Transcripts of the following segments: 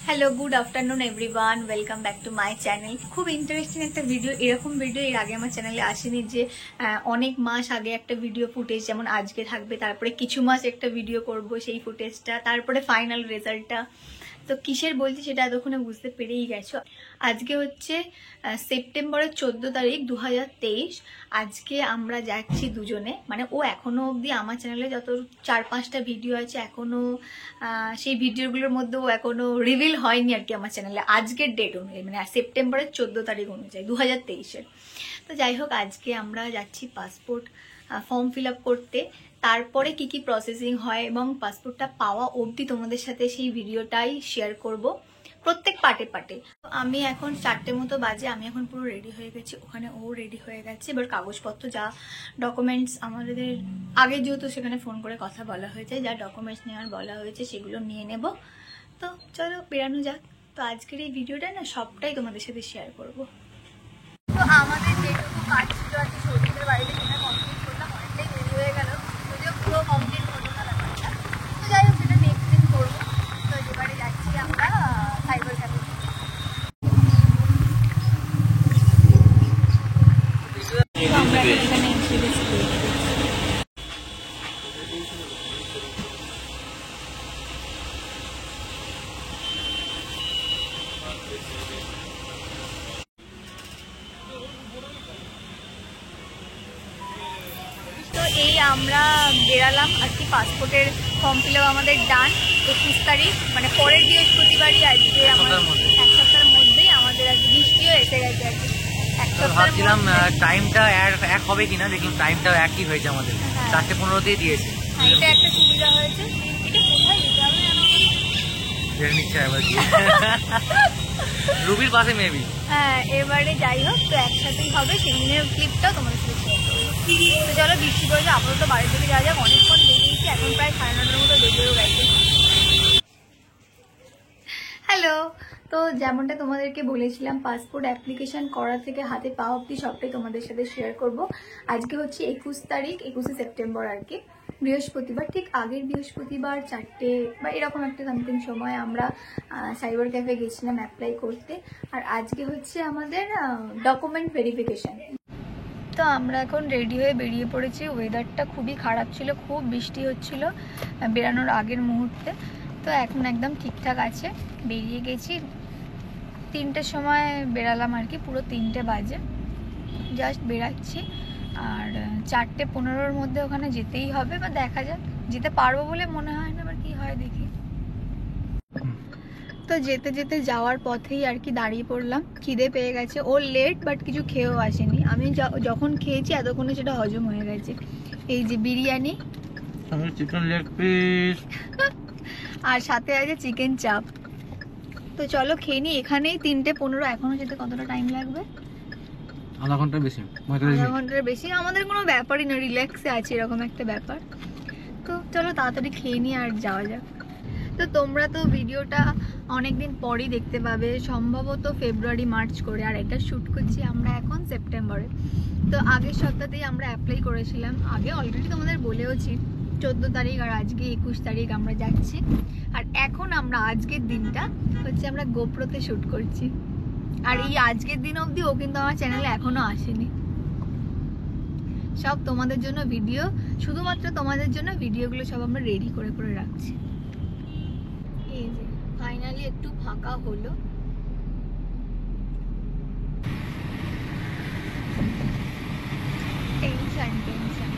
Hello good afternoon everyone welcome back to my channel. खूब interesting एक video एरकम video एर आगे आमार चैनेले आसेनी जे अनेक मास आगे एक भिडियो फुटेज जेमन आज के थाकबे तारपरे किछु मास एक भिडियो करब सेई फुटेजटा तारपरे फाइनल रेजाल्टटा तो किसेर बोलছি সেটা এতক্ষণে বুঝতে পেরেই গেছো। আজকে হচ্ছে সেপ্টেম্বরের 14 তারিখ 2023। আজকে আমরা যাচ্ছি দুজনে, মানে ও এখনো অবধি আমার চ্যানেলে যত 4-5টা ভিডিও আছে এখনো সেই ভিডিওগুলোর মধ্যে ও এখনো রিভিল হয়নি আর কি আমার চ্যানেলে আজকের ডেট অনুযায়ী, মানে সেপ্টেম্বরের 14 তারিখ অনুযায়ী 2023-এর। তো যাই হোক আজকে আমরা যাচ্ছি পাসপোর্ট ফর্ম ফিল আপ করতে, তারপরে কি কি প্রসেসিং হয় এবং পাসপোর্টটা পাওয়া অবধি তোমাদের সাথে সেই ভিডিওটাই শেয়ার করব প্রত্যেক পার্টে পার্টে। আমি এখন 4টে মতো বাজে, আমি এখন পুরো রেডি হয়ে গেছি, ওখানে ও রেডি হয়ে গেছে। এবার কাগজপত্র যা ডকুমেন্টস আমাদের আগে যেহেতু সেখানে ফোন করে কথা বলা হয়েছে, যা ডকুমেন্টস নেওয়ার বলা হয়েছে সেগুলো নিয়ে নেব। তো চলো বেরানো যাক। তো আজকের এই ভিডিওটা না সবটাই তোমাদের সাথে শেয়ার করব। তো আমাদের যেটুকু কাজ ছিল আর কি সৌদিদের বাড়িতে সেটা কমপ্লিট করলাম, অনেকটাই দেরি হয়ে গেল, যদিও পুরো কমপ্লিট হলো না ব্যাপারটা। তো যাই হোক সেটা নেক্সট দিন করবো। তো এবারে যাচ্ছি আমরা সাইবার ক্যাফে। আমরা এখানে এসে গেছি। তো এই আমরা বেরালাম আর কি, পাসপোর্টের ফর্ম ফিল আপ আমাদের ডান 21 তারিখ, মানে পরের বৃহস্পতিবারই আজকে আমাদের এক সপ্তাহের মধ্যেই আমাদের আজকে বৃষ্টিও এসে গেছে আর কি। ভাবছিলাম টাইমটা এক হবে কিনা, দেখলাম টাইমটাও একই হয়েছে আমাদের, 4:15 দিয়ে দিয়েছে। এটা একটা সুবিধা হয়েছে। এটা কোথায় যেতে হবে জানো নিচ্ছে একবার রুবির পাশে মেবি। হ্যাঁ এবারে যাই হোক, তো একসাথেই হবে, সেদিনের ক্লিপটাও তোমাদের সাথে শেয়ার করবো। তো চলো বৃষ্টি পড়েছে, আপাতত বাড়ির থেকে যাওয়া যাক, অনেকক্ষণ বেরিয়েছি, এখন প্রায় 9:30টার মতো বেজেও গেছে। হ্যালো, তো যেমনটা তোমাদেরকে বলেছিলাম পাসপোর্ট অ্যাপ্লিকেশন করা থেকে হাতে পাওয়া অবধি সবটাই তোমাদের সাথে শেয়ার করব। আজকে হচ্ছে 21 তারিখ, 21শে সেপ্টেম্বর আর কি, বৃহস্পতিবার। ঠিক আগের বৃহস্পতিবার 4টে বা এরকম একটা সামথিং সময় আমরা সাইবার ক্যাফে গেছিলাম অ্যাপ্লাই করতে, আর আজকে হচ্ছে আমাদের ডকুমেন্ট ভেরিফিকেশান। তো আমরা এখন রেডি হয়ে বেরিয়ে পড়েছি। ওয়েদারটা খুবই খারাপ ছিল, খুব বৃষ্টি হচ্ছিল বেরানোর আগের মুহূর্তে। তো এখন একদম ঠিকঠাক আছে, বেরিয়ে গেছি। 3টের সময় বেরালাম আর কি, পুরো 3টে বাজে জাস্ট বেরাচ্ছি। আর 4:15-র মধ্যে ওখানে যেতেই হবে, বা দেখা যাক, যেতে পারবো বলে মনে হয় না, আবার কি হয় দেখি। তো যেতে যেতে যাওয়ার পথেই আর কি দাঁড়িয়ে পড়লাম, খিদে পেয়ে গেছে। ও লেট বাট কিছু খেয়েও আসেনি, আমি যখন খেয়েছি এতক্ষণে সেটা হজম হয়ে গেছে। এই যে বিরিয়ানি, চিকেন লেগ পিস আর সাথে আছে চিকেন চাপ। তো চলো খেয়ে নি। এখানেই 3:15, এখনো যেতে কতটা টাইম লাগবে? আধা ঘন্টার বেশি, আধা ঘন্টার বেশি। আমাদের কোনো ব্যাপারই না, রিল্যাক্সে আছে এরকম একটা ব্যাপার। তো চলো তাড়াতাড়ি খেয়ে নিই আর যাওয়া যাক। তো তোমরা তো ভিডিওটা অনেকদিন পরই দেখতে পাবে, সম্ভবত ফেব্রুয়ারি-মার্চ করে, আর এটা শ্যুট করছি আমরা এখন সেপ্টেম্বরে। তো আগের সপ্তাহতেই আমরা অ্যাপ্লাই করেছিলাম, আগে অলরেডি তোমাদের বলেওছি 14 তারিখ, আর আজকে 21 তারিখ আমরা যাচ্ছি। আর এখন আমরা আজকের দিনটা হচ্ছে আমরা গোপ্রোতে শ্যুট করছি, আর এই আজকের দিন অবধি ও কিন্তু আমার চ্যানেলে এখনো আসেনি। সব তোমাদের জন্য ভিডিও, শুধুমাত্র তোমাদের জন্য ভিডিওগুলো সব আমরা রেডি করে করে রাখছি। এই যে ফাইনালি একটু ফাঁকা হলো। Tension tension.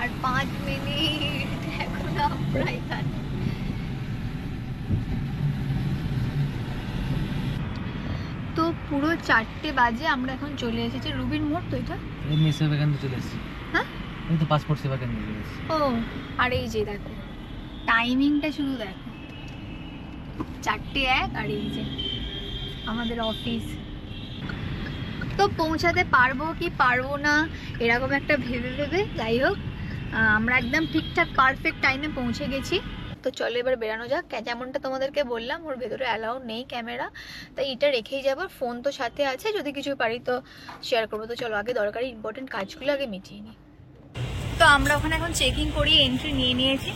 আর 5 মিনিট এখন আমরা এখানে। তো পুরো 4টে বাজে, আমরা এখন চলে এসেছি রুবির মোড়। তো এটা সেবা কেন্দ্রে চলে এসেছি। হ্যাঁ এই তো পাসপোর্ট সেবা কেন্দ্রে চলে এসেছি। ও, আর এই যে দেখো টাইমিংটা শুধু দেখো, 4:01, আর এই যে আমাদের অফিস। তো পৌঁছাতে পারবো কি পারবো না এরকম একটা ভেবে ভেবে, যাই হোক আমরা একদম ঠিকঠাক পারফেক্ট টাইমে পৌঁছে গেছি। তো চলো এবার বেরানো যাক। যেমনটা তোমাদেরকে বললাম ওর ভেতরে অ্যালাউ নেই ক্যামেরা, তাই এটা রেখেই যাবো। ফোন তো সাথে আছে, যদি কিছু পারি তো শেয়ার করবো। তো চলো আগে দরকারি ইম্পর্টেন্ট কাজগুলো আগে মিটিয়ে নিই। তো আমরা ওখানে এখন চেকিং করি, এন্ট্রি নিয়ে নিয়েছি।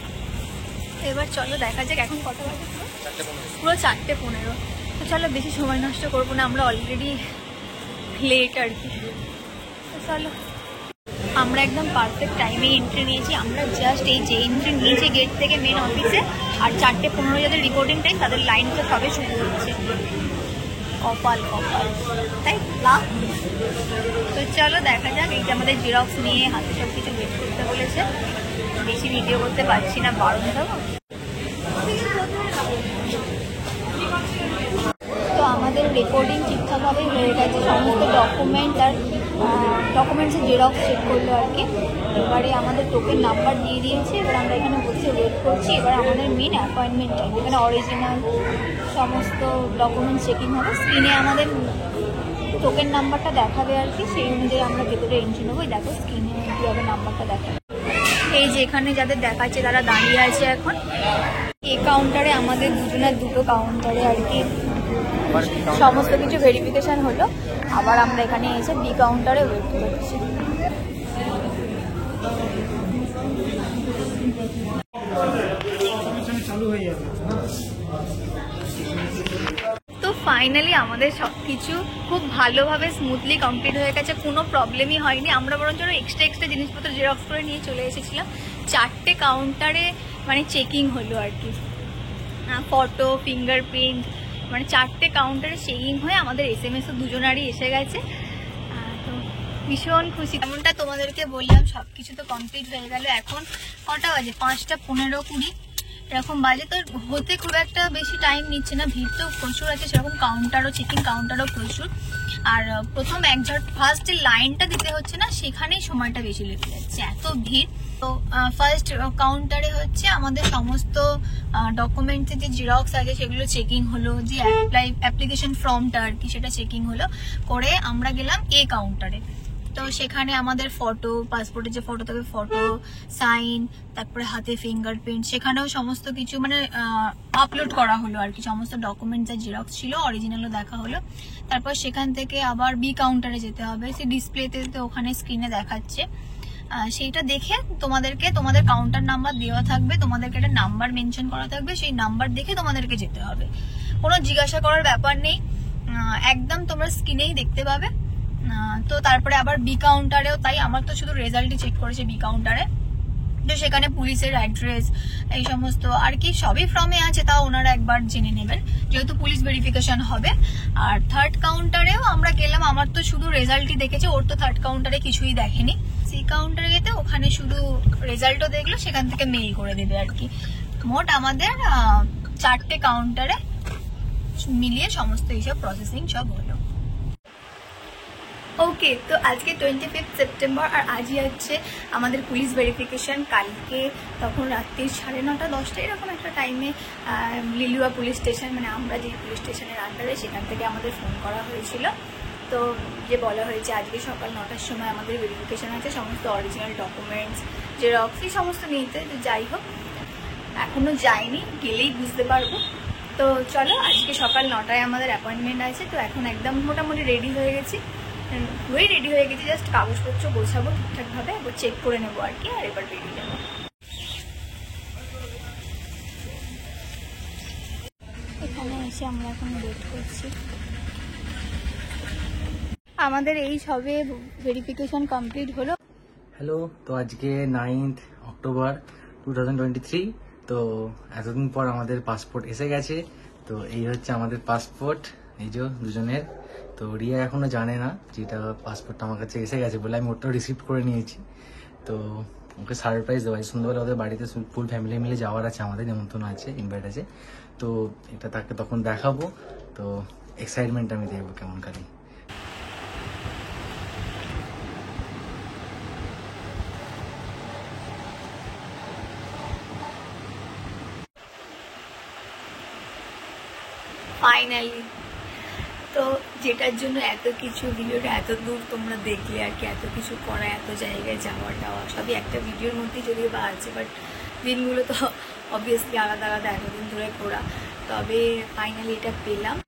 এবার চলো দেখা যাক এখন কত বাজে, পুরো 4:15। তো চলো বেশি সময় নষ্ট করবো না, আমরা অলরেডি লেট আর কি। তো চলো, আমরা একদম পারফেক্ট টাইমে এন্ট্রি নিয়েছি। আমরা জাস্ট এই যে এন্ট্রি নিয়েছি গেট থেকে মেন অফিসে, আর 4:15 যাদের রিপোর্টিং টাইম তাদের লাইন তো সবে শুরু হচ্ছে। কপাল কপাল, তাই না? তো চলো দেখা যাক। এই যে আমাদের জেরক্স নিয়ে হাতে সব কিছু বের করতে বলেছে। বেশি ভিডিও করতে পারছি না, বারণ দেবো। তো আমাদের রেকর্ডিং ঠিকঠাকভাবে হয়ে গেছে, সমস্ত ডকুমেন্ট আর ডকুমেন্টসের জেরক্স চেক করলো আর কি। এবারে আমাদের টোকেন নাম্বার দিয়ে দিয়েছে, এবার আমরা এখানে বসে ওয়েট করছি। এবার আমাদের মেন অ্যাপয়েন্টমেন্ট টাইম, এখানে অরিজিনাল সমস্ত ডকুমেন্টস চেকিং হবে। স্ক্রিনে আমাদের টোকেন নাম্বারটা দেখাবে আর কি, সেই অনুযায়ী আমরা ভেতরে এন্ট্রি নেবো। দেখো স্ক্রিনে কীভাবে নাম্বারটা দেখাবে। এই যে এখানে যাদের দেখাচ্ছে তারা দাঁড়িয়ে আছে এখন। এই কাউন্টারে আমাদের দুজনের দুটো কাউন্টারে আর কি সমস্ত কিছু ভেরিফিকেশন হলো। আবার আমরা এখানে এসে বি কাউন্টারে ওয়েট করছি। তো ফাইনালি আমাদের সব কিছু খুব ভালোভাবে স্মুথলি কমপ্লিট হয়ে গেছে, কোনো প্রবলেমই হয়নি। আমরা বরঞ্চ এক্সট্রা জিনিসপত্র জেরক্স করে নিয়ে চলে এসেছিলাম। 4টে কাউন্টারে মানে চেকিং হলো আর কি, ফটো, ফিঙ্গারপ্রিন্ট, মানে 4টে কাউন্টারে চেকিং হয়ে আমাদের SMS-ও দুজনারই এসে গেছে। তো ভীষণ খুশি। এমনটা তোমাদেরকে বললাম, সব কিছু তো কমপ্লিট হয়ে গেল। এখন কটা বাজে? 5:15-20 এরকম বাজে। তো হতে খুব একটা বেশি টাইম নিচ্ছে না, ভিড় তো প্রচুর আছে, সেরকম কাউন্টারও চেকিং কাউন্টারও প্রচুর। আর প্রথম ফার্স্ট যে লাইনটা দিতে হচ্ছে না, সেখানেই সময়টা বেশি লেগে যাচ্ছে, এত ভিড়। তো ফার্স্ট কাউন্টারে হচ্ছে আমাদের সমস্ত ডকুমেন্টসের যে জেরক্স আছে সেগুলো চেকিং হলো, যে অ্যাপ্লিকেশন ফর্মটা আর কি সেটা চেকিং হলো। করে আমরা গেলাম এ কাউন্টারে। তো সেখানে আমাদের ফটো, পাসপোর্টের যে ফটো থাকে ফটো, সাইন, তারপরে হাতে ফিঙ্গারপ্রিন্ট, সেখানেও সমস্ত কিছু মানে আপলোড করা হলো আর কি। সমস্ত ডকুমেন্ট যা জেরক্স ছিল অরিজিনালও দেখা হলো। তারপর সেখান থেকে আবার বি কাউন্টারে যেতে হবে। সেই ডিসপ্লেতে তো ওখানে স্ক্রিনে দেখাচ্ছে, সেইটা দেখে তোমাদেরকে তোমাদের কাউন্টার নাম্বার দেওয়া থাকবে, তোমাদেরকে একটা নাম্বার মেনশন করা থাকবে, সেই নাম্বার দেখে তোমাদেরকে যেতে হবে। কোনো জিজ্ঞাসা করার ব্যাপার নেই, একদম তোমরা স্ক্রিনেই দেখতে পাবে। তো তারপরে আবার বি কাউন্টারেও তাই, আমার তো শুধু রেজাল্টই চেক করেছে বি কাউন্টারে। তো সেখানে পুলিশের অ্যাড্রেস এই সমস্ত আর কি সবই ফর্মে আছে, তাও ওনারা একবার জেনে নেবেন যেহেতু পুলিশ ভেরিফিকেশন হবে। আর থার্ড কাউন্টারেও আমরা গেলাম, আমার তো শুধু রেজাল্টই দেখেছে, ওর তো থার্ড কাউন্টারে কিছুই দেখেনি। সি কাউন্টারে যেতে ওখানে শুধু রেজাল্টও দেখলো, সেখান থেকে মেইল করে দেবে আর কি। মোট আমাদের 4টে কাউন্টারে মিলিয়ে সমস্ত এইসব প্রসেসিং সব হলো। ওকে, তো আজকে 25 সেপ্টেম্বর, আর আজই হচ্ছে আমাদের পুলিশ ভেরিফিকেশন। কালকে তখন রাত্রি 9:30-10টা এরকম একটা টাইমে লিলুয়া পুলিশ স্টেশন, মানে আমরা যে পুলিশ স্টেশনের আন্ডারে, সেখান থেকে আমাদের ফোন করা হয়েছিল। তো যে বলা হয়েছে আজকে সকাল 9টার সময় আমাদের ভেরিফিকেশন আছে, সমস্ত অরিজিনাল ডকুমেন্টস জেরক্স এই সমস্ত নিতে। যাই হোক, এখনও যাইনি, গেলেই বুঝতে পারবো। তো চলো, আজকে সকাল 9টায় আমাদের অ্যাপয়েন্টমেন্ট আছে। তো এখন একদম মোটামুটি রেডি হয়ে গেছি, জাস্ট কাগজপত্র গোছাবো ঠিকঠাকভাবে, একবার চেক করে নেবো আর কি, আর এবার বেরিয়ে যাবো। এখানে এসে আমরা এখন ওয়েট করছি। আমাদের এই সবে ভেরিফিকেশন কমপ্লিট হলো। হ্যালো, তো আজকে 9 অক্টোবর 2023। তো এতদিন পর আমাদের পাসপোর্ট এসে গেছে। তো এই হচ্ছে আমাদের পাসপোর্ট, এই যে দুজনের। তো রিয়া এখনো জানে না যেটা পাসপোর্টটা আমার কাছে এসে গেছে বলে, আমি ওটাও রিসিভ করে নিয়েছি। তো ওকে সারপ্রাইজ দেওয়া, সন্ধ্যাবেলা ওদের বাড়িতে ফুল ফ্যামিলি মিলে যাওয়ার আছে, আমাদের নিমন্ত্রণ আছে, ইনভাইট আছে। তো এটা তাকে তখন দেখাবো। তো এক্সাইটমেন্ট আমি দেখবো কেমন খালি। ফাইনালি, তো যেটার জন্য এত কিছু ভিডিওটা এত দূর তোমরা দেখলে আর কি, এত কিছু করা, এত জায়গায় যাওয়া টাওয়া সবই একটা ভিডিওর মধ্যেই যদিও বা আছে, বাট দিনগুলো তো অবভিয়াসলি আলাদা আলাদা, এতদিন ধরে ঘোরা। তবে ফাইনালি এটা পেলাম।